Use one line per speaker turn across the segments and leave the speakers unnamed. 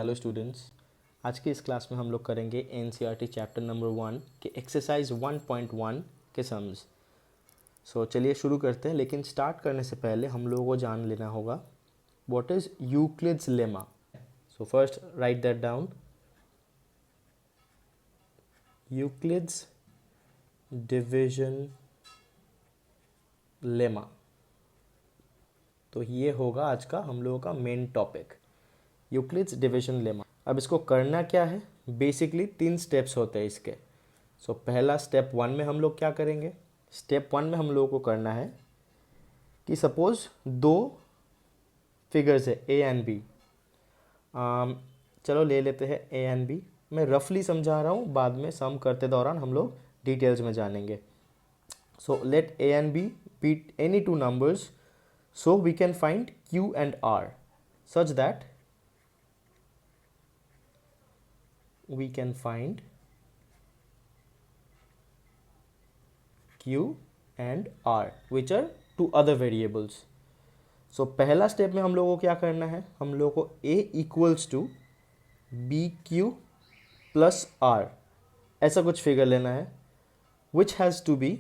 Hello students, आज की इस क्लास में हम लोग करेंगे एनसीईआरटी चैप्टर नंबर 1 के एक्सरसाइज 1.1 के सम्स। सो चलिए शुरू करते हैं, लेकिन स्टार्ट करने से पहले हम लोगों को जान लेना होगा what is Euclid's lemma. So first right that down, Euclid's division lemma. तो ये होगा आज का हम लोगों का main topic, Euclid's division lemma. अब इसको करना क्या है, बेसिकली 3 स्टेप्स होते हैं इसके। सो पहला स्टेप 1 में हम लोग क्या करेंगे, स्टेप 1 में हम लोगों को करना है कि सपोज 2 फिगर्स है ए एंड बी। चलो ले लेते हैं ए एंड बी। मैं रफली समझा रहा हूँ, बाद में सम करते दौरान हम लोग डिटेल्स में जानेंगे। So let a and b be any two numbers, so we can find q and r such that we can find q and r which are two other variables. So पहला step में हम लोगों को क्या करना है, हम लोगों को a equals to b q plus r ऐसा कुछ फिगर लेना है, which has to be,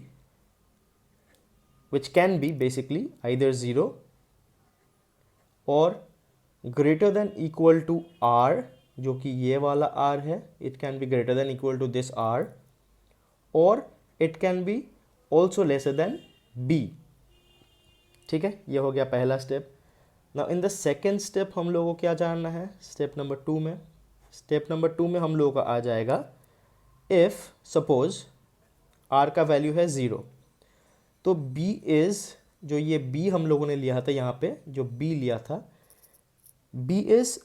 which can be basically either 0 or greater than equal to r, जो कि ये वाला r है, it can be greater than equal to this r, or it can be also lesser than b. ठीक है, ये हो गया पहला step. Now in the second step हम लोगों को क्या जानना है, स्टेप नंबर 2 में। स्टेप नंबर 2 में हम लोगों का आ जाएगा इफ सपोज r का वैल्यू है 0, तो b इज, जो ये b हम लोगों ने लिया था, यहाँ पे जो b लिया था, b is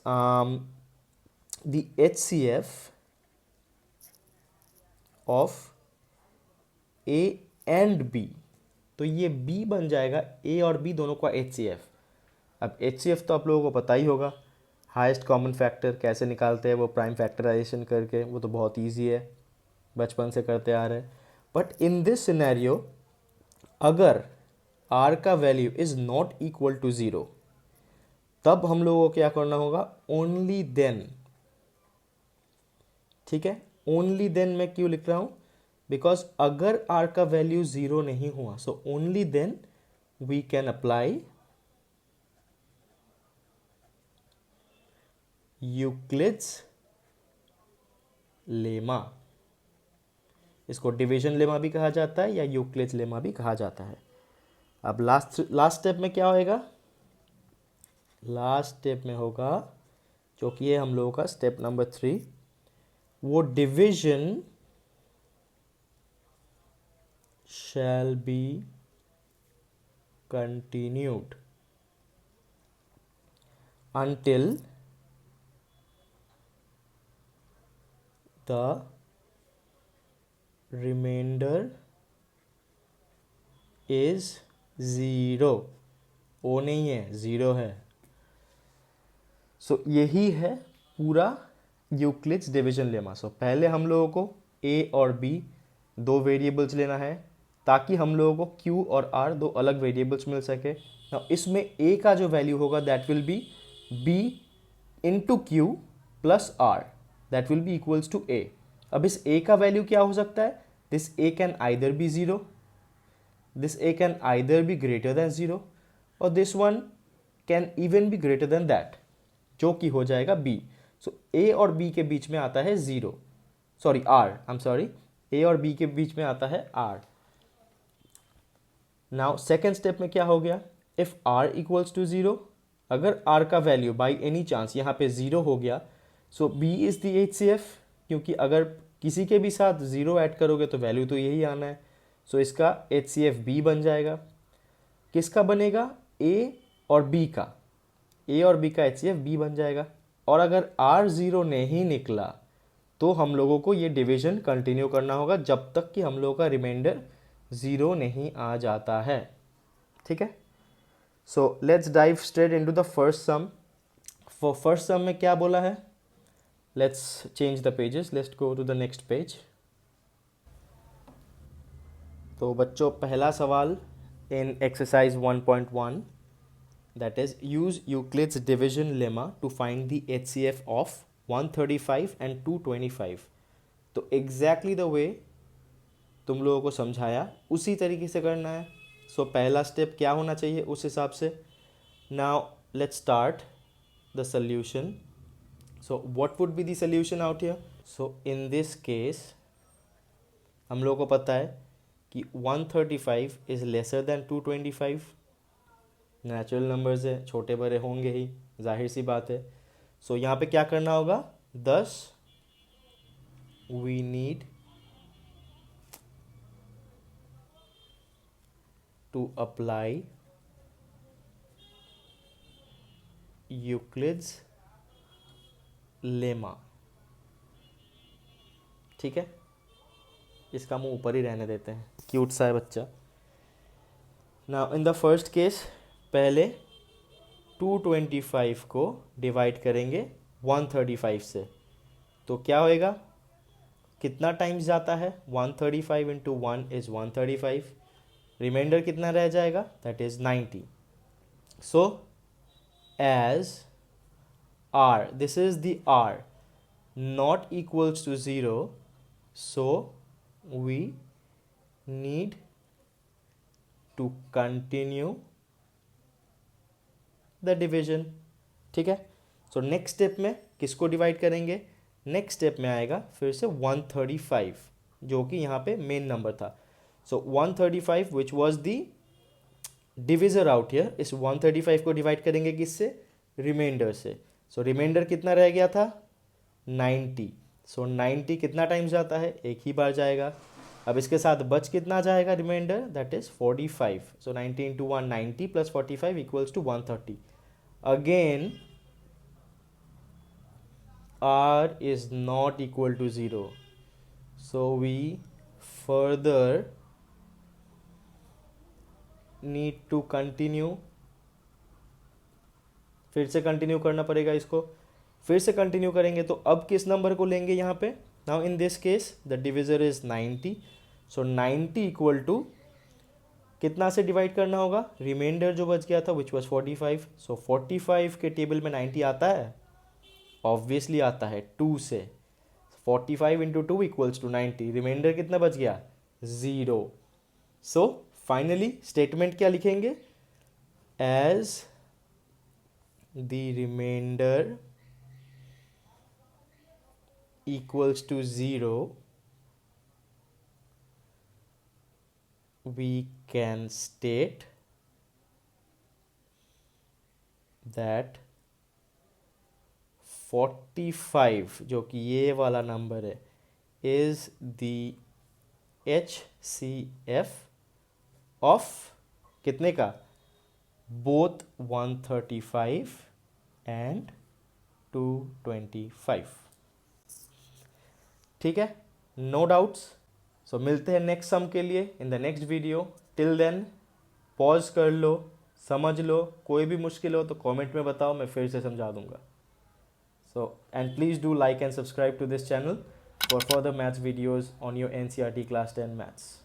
the HCF of a and b। तो ये b बन जाएगा a और b दोनों का HCF। अब HCF तो आप लोगों को पता ही होगा, हाईएस्ट कॉमन फैक्टर कैसे निकालते हैं, वो प्राइम फैक्टराइजेशन करके, वो तो बहुत ईजी है, बचपन से करते आ रहे हैं। बट इन दिस सिनेरियो अगर r का value is not equal to 0, तब हम लोगों को क्या करना होगा, ओनली देन। ठीक है, ओनली देन मैं क्यों लिख रहा हूं, बिकॉज अगर r का वैल्यू 0 नहीं हुआ, so only then we can apply Euclid's lemma. इसको डिवीजन लेमा भी कहा जाता है या यूक्लिड्स लेमा भी कहा जाता है। अब लास्ट स्टेप में क्या होएगा, लास्ट स्टेप में होगा, जो कि है हम लोगों का स्टेप नंबर 3, वो division shall be continued until the remainder is 0। ओ नहीं है, 0 है। सो यही है पूरा यूक्लिड्स डिवीजन लेमा। सो पहले हम लोगों को a और b दो वेरिएबल्स लेना है, ताकि हम लोगों को q और r दो अलग वेरिएबल्स मिल सके। Now, इसमें a का जो वैल्यू होगा that will be b into q plus r, that will be equals to a। अब इस a का वैल्यू क्या हो सकता है, this a can either be 0, this a can either be greater than 0, और this one can even be greater than that, जो कि हो जाएगा b। सो a और b के बीच में आता है 0, sorry r, I am sorry, a और b के बीच में आता है r। नाउ सेकेंड स्टेप में क्या हो गया, इफ r इक्वल्स टू 0, अगर r का वैल्यू बाई एनी चांस यहाँ पे 0 हो गया, सो b इज द HCF, क्योंकि अगर किसी के भी साथ 0 ऐड करोगे तो वैल्यू तो यही आना है। सो इसका HCF b बन जाएगा। किसका बनेगा, a और b का, a और b का HCF b बन जाएगा। और अगर r 0 नहीं निकला तो हम लोगों को ये डिवीजन कंटिन्यू करना होगा जब तक कि हम लोगों का रिमाइंडर 0 नहीं आ जाता है। ठीक है, so let's dive straight into the first sum. For first sum में क्या बोला है, let's change the pages, let's go to the next page. तो बच्चों पहला सवाल इन exercise 1.1, that is use Euclid's division lemma to find the HCF of 135 and 225। तो एग्जैक्टली द वे तुम लोगों को समझाया उसी तरीके से करना है। सो पहला स्टेप क्या होना चाहिए उस हिसाब से। Now let's start the solution. So what would be the solution out here? So in this case हम लोगों को पता है कि 135 is lesser than 225। Natural numbers है, छोटे बड़े होंगे ही, जाहिर सी बात है। सो यहाँ पे क्या करना होगा? 10 we need to apply Euclid's lemma. ठीक है, इसका मुंह ऊपर ही रहने देते हैं, क्यूट सा है बच्चा। Now in the first case पहले 225 को डिवाइड करेंगे 135 से, तो क्या होएगा? कितना टाइम्स जाता है? 135 इंटू 1 इज़ 135। रिमाइंडर कितना रह जाएगा? That is 90। So as r, this is the r not equals to 0, so we need to continue the division। ठीक है, सो नेक्स्ट स्टेप में किसको डिवाइड करेंगे? नेक्स्ट स्टेप में आएगा फिर से 135, जो कि यहाँ पे मेन नंबर था। सो 135 which was the divisor out here, इस 135 को डिवाइड करेंगे किससे? रिमाइंडर से। सो रिमाइंडर कितना रह गया था? 90। सो 90 कितना टाइम्स जाता है? एक ही बार जाएगा। अब इसके साथ बच कितना जाएगा रिमाइंडर? That is 45। सो 90 into 1 90 plus 45 equals to 130। Again r is not equal to 0, so we further need to continue। फिर से कंटिन्यू करना पड़ेगा इसको। फिर से कंटिन्यू करेंगे तो अब किस नंबर को लेंगे यहाँ पे? Now in this case the divisor is 90, so 90 equal to कितना से डिवाइड करना होगा? रिमाइंडर जो बच गया था विच वॉज 45। सो 45 के टेबल में 90 आता है? ऑब्वियसली आता है, 2 से। 45 इंटू 2 इक्वल्स टू 90। रिमाइंडर कितना बच गया? 0। सो फाइनली स्टेटमेंट क्या लिखेंगे? As the remainder equals to 0, we can state that 45 जो कि ये वाला नंबर है is the HCF of कितने का? Both 135 and 225। ठीक है, नो डाउट्स। सो मिलते हैं नेक्स्ट सम के लिए in the next video. Till then pause कर लो, समझ लो, कोई भी मुश्किल हो तो कमेंट में बताओ, मैं फिर से समझा दूंगा। So and please do like and subscribe to this channel for further maths videos on your NCERT class 10 maths.